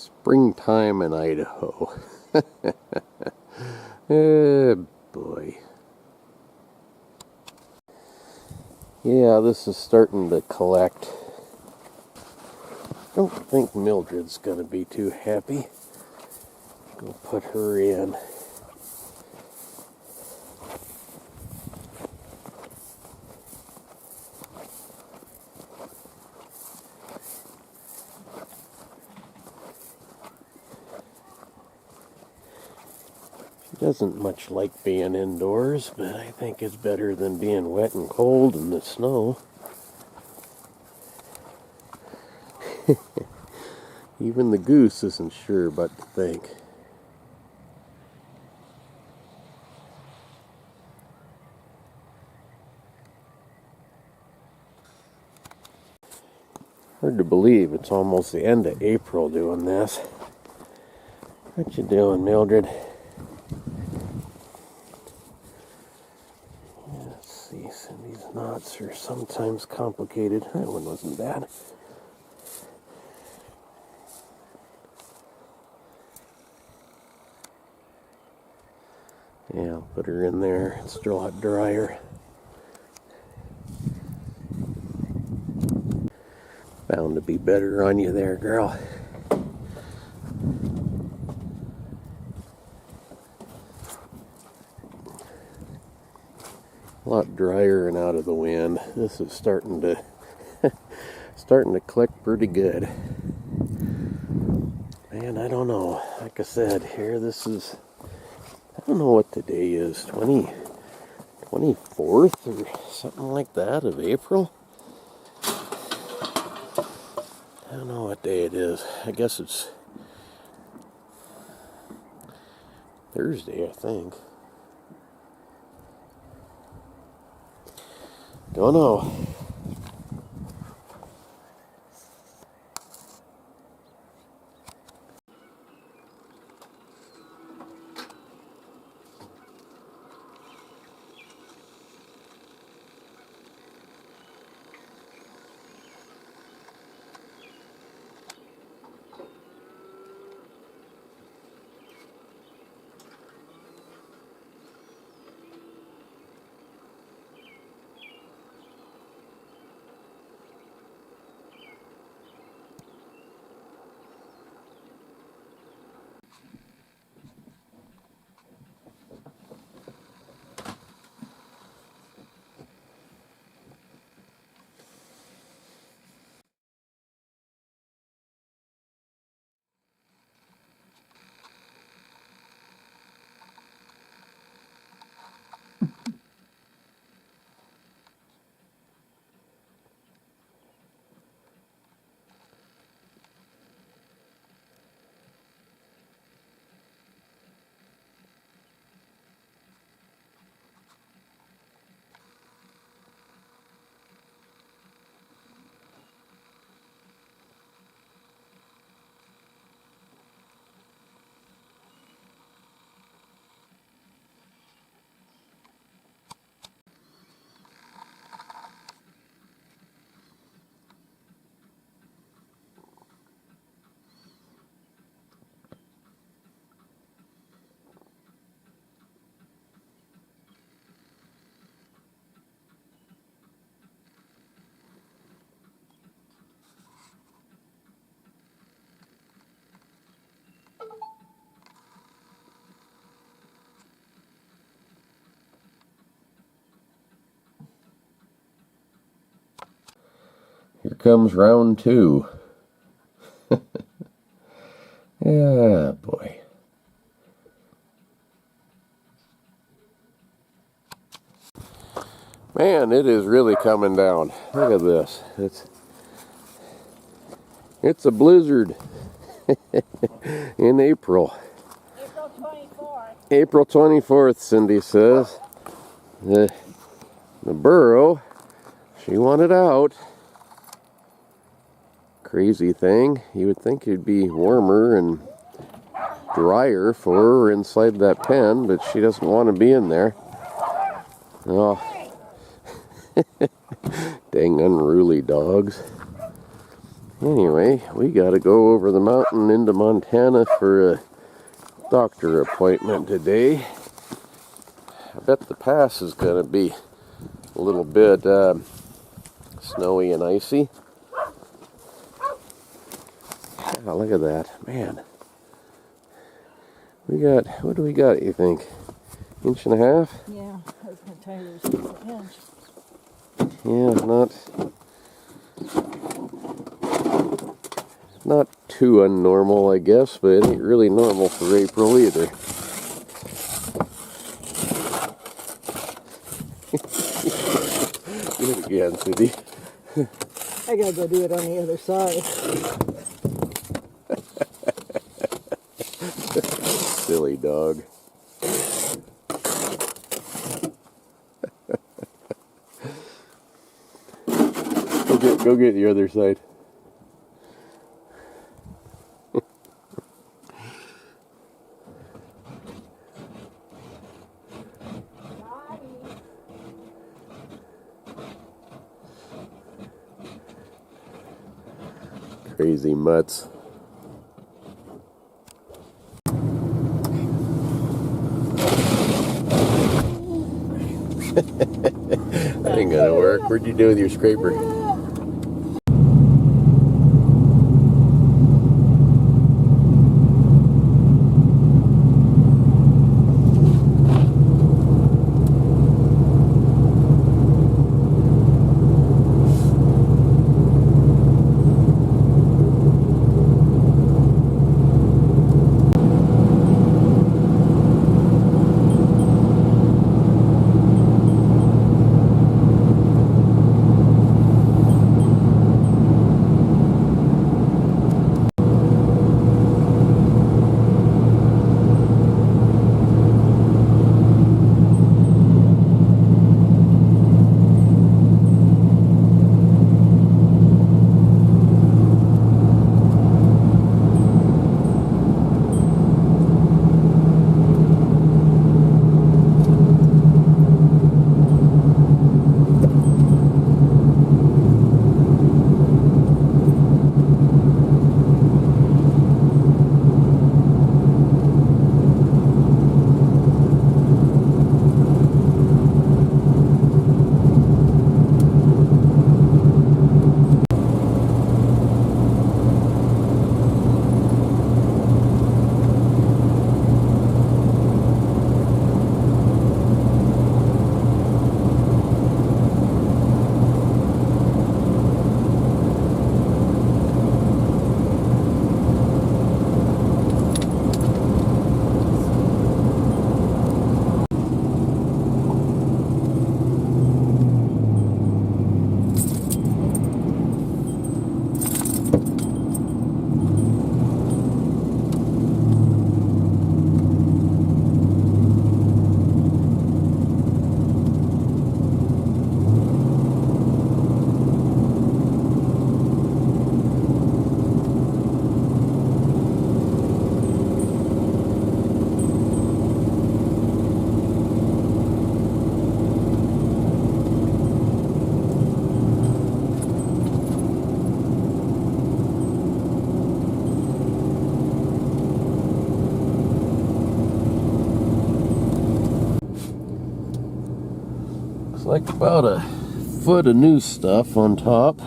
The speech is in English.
Springtime in Idaho. Oh boy. Yeah, this is starting to collect. Don't think Mildred's gonna be too happy. Go put her in. Doesn't much like being indoors, but I think it's better than being wet and cold in the snow. Even the goose isn't sure what to think. Hard to believe it's almost the end of April doing this. What you doing, Mildred? Let's see, Cindy's knots are sometimes complicated. That one wasn't bad. Yeah, I'll put her in there. It's a lot drier. Bound to be better on you there, girl. A lot drier and out of the wind. This is starting to collect pretty good. Man, I don't know. Like I said, here this is, I don't know what today is, 24th or something like that of April. I don't know what day it is. I guess it's Thursday, I think. Don't know. Here comes round two. Yeah, boy. Man, it is really coming down. Look at this. It's a blizzard in April. April 24th. April 24th, Cindy says. The burro, she wanted out. Crazy thing. You would think it'd be warmer and drier for her inside that pen, but she doesn't want to be in there. Oh. Dang unruly dogs. Anyway, we gotta go over the mountain into Montana for a doctor appointment today. I bet the pass is gonna be a little bit snowy and icy. Yeah, look at that, man. We got, what do we got, you think? Inch and a half? Yeah, I was going to tell you there's an inch. Yeah, not too unnormal, I guess, but it ain't really normal for April either. Do it again, Cindy. I gotta go do it on the other side. Silly dog. Go get the other side. Crazy mutts. That ain't gonna work. What'd you do with your scraper? Like about a foot of new stuff on top.